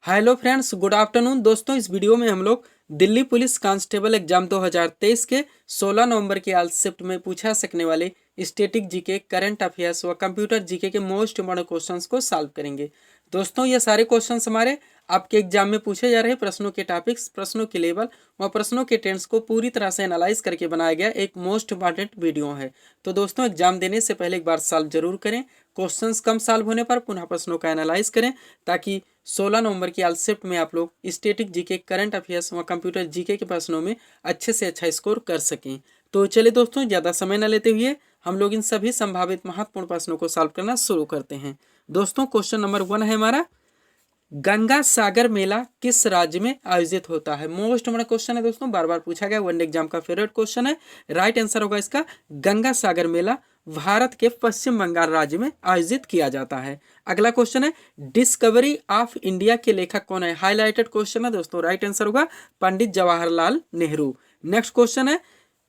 Hello friends, good afternoon. दोस्तों, इस video में हम लोग दिल्ली पुलिस कांस्टेबल एग्जाम 2023 के 16 नवंबर के आज शिफ्ट में पूछा सकने वाले स्टैटिक जीके, करंट अफेयर्स व कंप्यूटर जीके के मोस्ट इम्पोर्टेंट क्वेश्चंस को सॉल्व करेंगे। दोस्तों, ये सारे क्वेश्चंस हमारे आपके एग्जाम में पूछे जा रहे प्रश्नों के टॉपिक्स, प्रश्नों के लेवल व प्रश्नों के टेंस को पूरी तरह से एनालाइज करके बनाया गया एक मोस्ट इम्पॉर्टेंट वीडियो है। तो दोस्तों, एग्जाम देने से पहले एक बार सॉल्व जरूर करें। क्वेश्चंस कम सॉल्व होने पर पुनः प्रश्नों का एनालाइज करें, ताकि 16 नवंबर की आज शिफ्ट में आप लोग स्टैटिक जीके, करंट अफेयर्स व कंप्यूटर जीके के प्रश्नों में अच्छे से अच्छा स्कोर कर सकें। तो चलिए दोस्तों, ज़्यादा समय न लेते हुए हम लोग इन सभी संभावित महत्वपूर्ण प्रश्नों को सॉल्व करना शुरू करते हैं। दोस्तों, क्वेश्चन नंबर 1 है हमारा, गंगा सागर मेला किस राज्य में आयोजित होता है। मोस्ट इम्पोर्टेंट क्वेश्चन है दोस्तों, बार बार पूछा गया, वनडे एग्जाम का फेवरेट क्वेश्चन है। राइट आंसर होगा इसका गंगा सागर मेला भारत के पश्चिम बंगाल राज्य में आयोजित किया जाता है। अगला क्वेश्चन है, डिस्कवरी ऑफ इंडिया के लेखक कौन है। हाईलाइटेड क्वेश्चन है दोस्तों, राइट आंसर होगा पंडित जवाहरलाल नेहरू। नेक्स्ट क्वेश्चन है,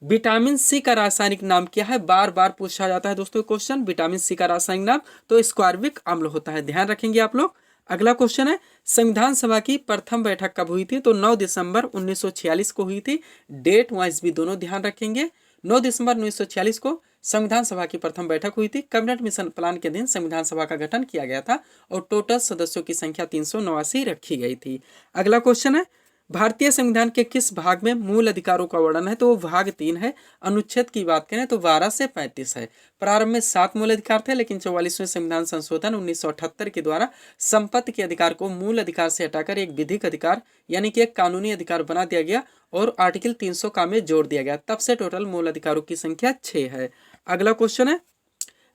विटामिन सी का रासायनिक नाम क्या है। बार बार पूछा जाता है दोस्तों क्वेश्चन, विटामिन सी का रासायनिक नाम तो स्क्वारविक अम्ल होता है, ध्यान रखेंगे आप लोग। अगला क्वेश्चन है, संविधान सभा की प्रथम बैठक कब हुई थी। तो 9 दिसंबर 1946 को हुई थी। डेट वाइज भी दोनों ध्यान रखेंगे। 9 दिसंबर 1946 को संविधान सभा की प्रथम बैठक हुई थी। कैबिनेट मिशन प्लान के दिन संविधान सभा का गठन किया गया था और टोटल सदस्यों की संख्या 389 रखी गई थी। अगला क्वेश्चन है, भारतीय संविधान के किस भाग में मूल अधिकारों का वर्णन है। तो वो भाग 3 है। अनुच्छेद की बात करें तो 12 से 35 है। प्रारंभ में 7 मूल अधिकार थे, लेकिन 44वें संविधान संशोधन 1978 के द्वारा संपत्ति के अधिकार को मूल अधिकार से हटाकर एक विधिक अधिकार यानी कि एक कानूनी अधिकार बना दिया गया और आर्टिकल 300 का में जोड़ दिया गया। तब से टोटल मूल अधिकारों की संख्या 6 है। अगला क्वेश्चन है,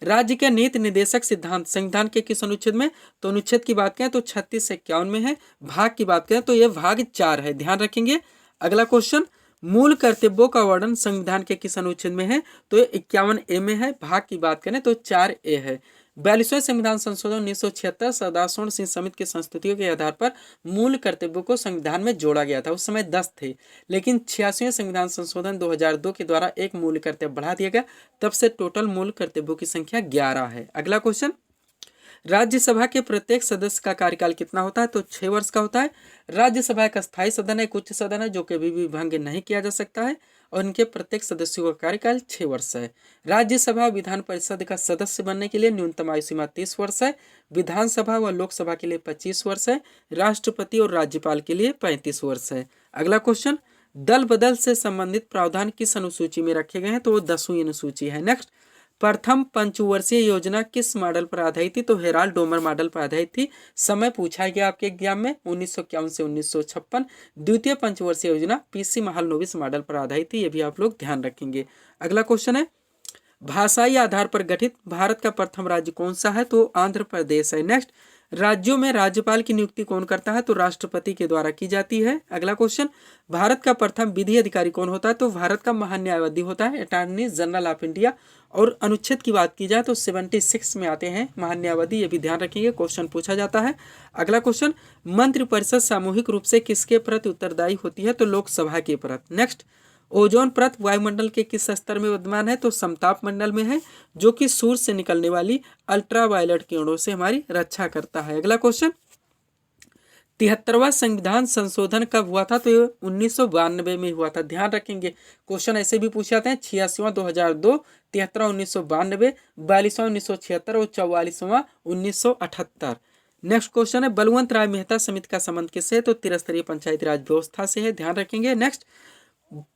राज्य के नीति निर्देशक सिद्धांत संविधान के किस अनुच्छेद में। तो अनुच्छेद की बात करें तो 36 से 51 में है। भाग की बात करें तो यह भाग 4 है, ध्यान रखेंगे। अगला क्वेश्चन, मूल कर्तव्यों का वर्णन संविधान के किस अनुच्छेद में है। तो ये 51A में है। भाग की बात करें तो 4A है। 42वें संविधान संशोधन 1976 सरदार स्वर्ण सिंह समिति की संस्तुतियों के आधार पर मूल कर्तव्यों को संविधान में जोड़ा गया था। उस समय 10 थे, लेकिन 86वें संविधान संशोधन 2002 के द्वारा एक मूल कर्तव्य बढ़ा दिया गया। तब से टोटल मूल कर्तव्यों की संख्या 11 है। अगला क्वेश्चन, राज्यसभा के प्रत्येक सदस्य का कार्यकाल कितना होता है। तो 6 वर्ष का होता है। राज्यसभा एक अस्थायी सदन है, एक उच्च सदन है जो कभी भी भंग नहीं किया जा सकता है और इनके प्रत्येक सदस्यों का कार्यकाल 6 वर्ष है। राज्यसभा विधान परिषद का सदस्य बनने के लिए न्यूनतम आयु सीमा 30 वर्ष है। विधानसभा व लोकसभा के लिए 25 वर्ष है। राष्ट्रपति और राज्यपाल के लिए 35 वर्ष है। अगला क्वेश्चन, दल बदल से संबंधित प्रावधान किस अनुसूची में रखे गए हैं। तो वो 10वीं अनुसूची है। नेक्स्ट, प्रथम पंचवर्षीय योजना किस मॉडल पर आधारित थी। तो हेराल्ड डोमर मॉडल पर आधारित थी। समय पूछा गया आपके एग्जाम में 1951 से 1956। द्वितीय पंचवर्षीय योजना पीसी महालनोबिस मॉडल पर आधारित थी, ये भी आप लोग ध्यान रखेंगे। अगला क्वेश्चन है, भाषाई आधार पर गठित भारत का प्रथम राज्य कौन सा है। तो आंध्र प्रदेश है। नेक्स्ट, राज्यों में राज्यपाल की नियुक्ति कौन करता है। तो राष्ट्रपति के द्वारा की जाती है। अगला क्वेश्चन, भारत का प्रथम विधि अधिकारी कौन होता है। तो भारत का महान्यायवादी होता है, अटॉर्नी जनरल ऑफ इंडिया। और अनुच्छेद की बात की जाए तो 76 में आते हैं महान्यायवादी, ये भी ध्यान रखेंगे, क्वेश्चन पूछा जाता है। अगला क्वेश्चन, मंत्रिपरिषद सामूहिक रूप से किसके प्रति उत्तरदायी होती है। तो लोकसभा के प्रति। नेक्स्ट, ओजोन परत वायुमंडल के किस स्तर में विद्यमान है। तो समताप मंडल में है, जो कि सूर्य से निकलने वाली अल्ट्रावायलेट किरणों से हमारी रक्षा करता है। अगला क्वेश्चन, 73वां संविधान संशोधन कब हुआ था। तो 1992 में हुआ था, ध्यान रखेंगे। क्वेश्चन ऐसे भी पूछे जाते हैं, 86वां 2002, 73वां 1992, 42वां 1976 और 44वां 1978। नेक्स्ट क्वेश्चन है, बलवंत राय मेहता समिति का संबंध किससे है। तो त्रिस्तरीय पंचायती राज व्यवस्था से है, ध्यान रखेंगे। नेक्स्ट,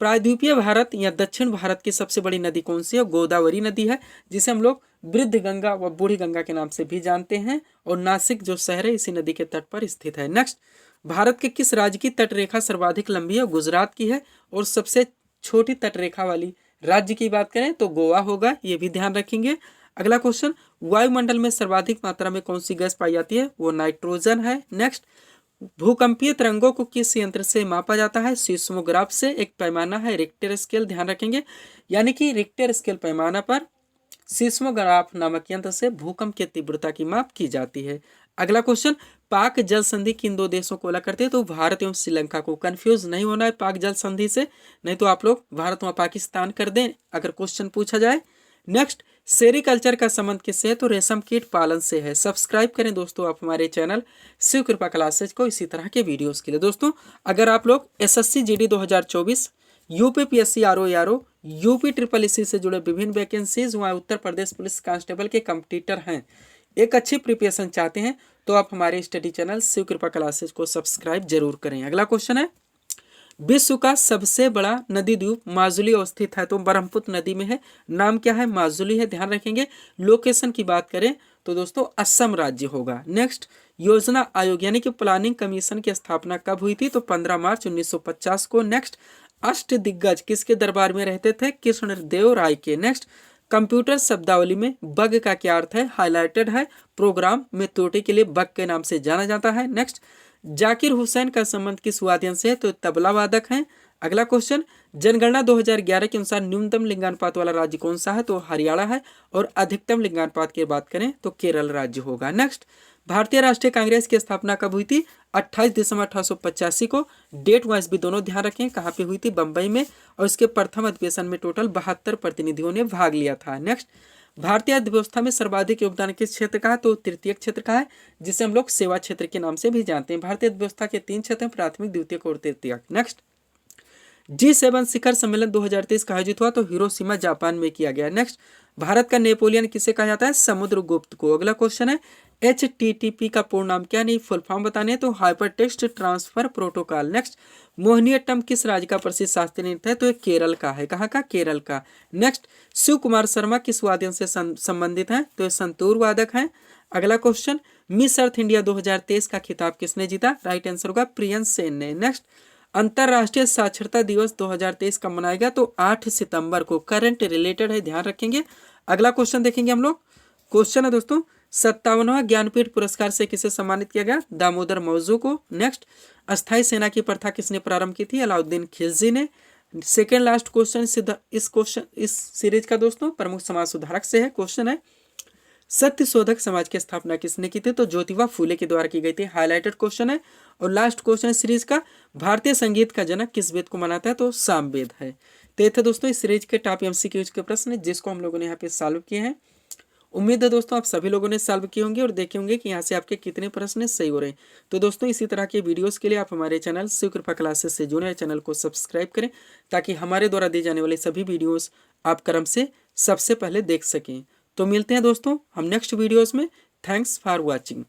प्रायद्वीपीय भारत या दक्षिण भारत की सबसे बड़ी नदी कौन सी है। गोदावरी नदी है, जिसे हम लोग वृद्ध गंगा व बूढ़ी गंगा के नाम से भी जानते हैं। और नासिक जो शहर है इसी नदी के तट पर स्थित है। नेक्स्ट, भारत के किस राज्य की तटरेखा सर्वाधिक लंबी है। गुजरात की है। और सबसे छोटी तटरेखा वाली राज्य की बात करें तो गोवा होगा, ये भी ध्यान रखेंगे। अगला क्वेश्चन, वायुमंडल में सर्वाधिक मात्रा में कौन सी गैस पाई जाती है। वो नाइट्रोजन है। नेक्स्ट, भूकंपीय तरंगों को किस यंत्र से मापा जाता है। सीस्मोग्राफ से। एक पैमाना है रिक्टर स्केल, ध्यान रखेंगे। यानी कि रिक्टर स्केल पैमाना पर सीस्मोग्राफ नामक यंत्र से भूकंप की तीव्रता की माप की जाती है। अगला क्वेश्चन, पाक जल संधि किन दो देशों को अलग करते हैं। तो भारत एवं श्रीलंका को। कंफ्यूज नहीं होना है पाक जल संधि से, नहीं तो आप लोग भारत व पाकिस्तान कर दें अगर क्वेश्चन पूछा जाए। नेक्स्ट, सेरिकल्चर का संबंध किससे है? तो रेशम कीट पालन से है। सब्सक्राइब करें दोस्तों आप हमारे चैनल शिव कृपा क्लासेज को इसी तरह के वीडियोस के लिए। दोस्तों अगर आप लोग SSC GD 2024, UPPSC RO, UP triple SC से जुड़े विभिन्न वैकेंसीज वहाँ उत्तर प्रदेश पुलिस कांस्टेबल के कंपटीटर हैं, एक अच्छी प्रिपरेशन चाहते हैं, तो आप हमारे स्टडी चैनल शिव कृपा क्लासेज को सब्सक्राइब जरूर करें। अगला क्वेश्चन है, विश्व का सबसे बड़ा नदी द्वीप माजुली अवस्थित है, तो ब्रह्मपुत्र नदी में है। नाम क्या है? माजुली है, ध्यान रखेंगे। लोकेशन की बात करें तो दोस्तों असम राज्य होगा। नेक्स्ट, योजना आयोग यानी कि प्लानिंग कमीशन की स्थापना कब हुई थी? तो 15 मार्च 1950 को। नेक्स्ट, अष्ट दिग्गज किसके दरबार में रहते थे? कृष्णदेव राय के। नेक्स्ट, कंप्यूटर शब्दावली में बग का क्या अर्थ है? हाईलाइटेड है, प्रोग्राम में त्रुटि के लिए बग के नाम से जाना जाता है। नेक्स्ट, जाकिर हुसैन का संबंध किस वाद्यंत्र से है? तो तबला वादक हैं। अगला क्वेश्चन, जनगणना 2011 के अनुसार न्यूनतम लिंगानुपात वाला राज्य कौन सा है? तो हरियाणा है। और अधिकतम लिंगानुपात की बात करें तो केरल राज्य होगा। नेक्स्ट, भारतीय राष्ट्रीय कांग्रेस की स्थापना कब हुई थी? 28 दिसंबर 1885 को। डेट वाइज भी दोनों ध्यान रखें, कहाँ पे हुई थी? बंबई में। और इसके प्रथम अधिवेशन में टोटल 72 प्रतिनिधियों ने भाग लिया था। नेक्स्ट, भारतीय अर्थव्यवस्था में सर्वाधिक योगदान किस क्षेत्र का है? तो तृतीय क्षेत्र का है, जिसे हम लोग सेवा क्षेत्र के नाम से भी जानते हैं। भारतीय अर्थव्यवस्था के 3 क्षेत्र हैं, प्राथमिक, द्वितीयक और तृतीयक। नेक्स्ट, G7 शिखर सम्मेलन 2023 का आयोजित हुआ, तो हिरोशिमा जापान में किया गया। नेक्स्ट, भारत का नेपोलियन किसे कहा जाता है? समुद्रगुप्त को। अगला क्वेश्चन है, HTTP का पूर्ण नाम क्या? नहीं फुल फॉर्म बताने, तो hyper text transfer protocol. Next, Mohiniyattam किस राज्य का प्रसिद्ध शास्त्रीय नृत्य है? तो ये केरल का है। कहाँ का? केरल का। नेक्स्ट, शिव कुमार शर्मा किस वाद्यंत्र से संबंधित है? तो ये संतूर वादक है। अगला क्वेश्चन, मिस अर्थ इंडिया 2023 का खिताब किसने जीता? राइट आंसर होगा प्रियंश सेन ने। नेक्स्ट, अंतरराष्ट्रीय साक्षरता दिवस 2023 कब मनाया गया? तो 8 सितंबर को। करंट रिलेटेड है, ध्यान रखेंगे। अगला क्वेश्चन देखेंगे हम लोग। क्वेश्चन है दोस्तों, 57वां ज्ञानपीठ पुरस्कार से किसे सम्मानित किया गया? दामोदर मौजू को। नेक्स्ट, अस्थायी सेना की प्रथा किसने प्रारंभ की थी? अलाउद्दीन खिलजी ने। सेकेंड लास्ट क्वेश्चन इस सीरीज का दोस्तों प्रमुख समाज सुधारक से है। क्वेश्चन है, सत्य शोधक समाज की स्थापना किसने की थी? तो ज्योतिबा फूले के द्वारा की गई थी। हाईलाइटेड क्वेश्चन है। और लास्ट क्वेश्चन सीरीज का, भारतीय संगीत का जनक किस वेद को माना था? तो सामवेद है। तो ये थे दोस्तों इस सीरीज के टॉप MCQs के प्रश्न, जिसको हम लोगों ने यहाँ पे सॉल्व किए हैं। उम्मीद है दोस्तों आप सभी लोगों ने सॉल्व किए होंगे और देखे होंगे कि यहाँ से आपके कितने प्रश्न सही हो रहे हैं। तो दोस्तों इसी तरह के वीडियोस के लिए आप हमारे चैनल शिव कृपा क्लासेस से जुड़े, चैनल को सब्सक्राइब करें, ताकि हमारे द्वारा दी जाने वाले सभी वीडियोस आप क्रम से सबसे पहले देख सकें। तो मिलते हैं दोस्तों हम नेक्स्ट वीडियोस में। Thanks for watching.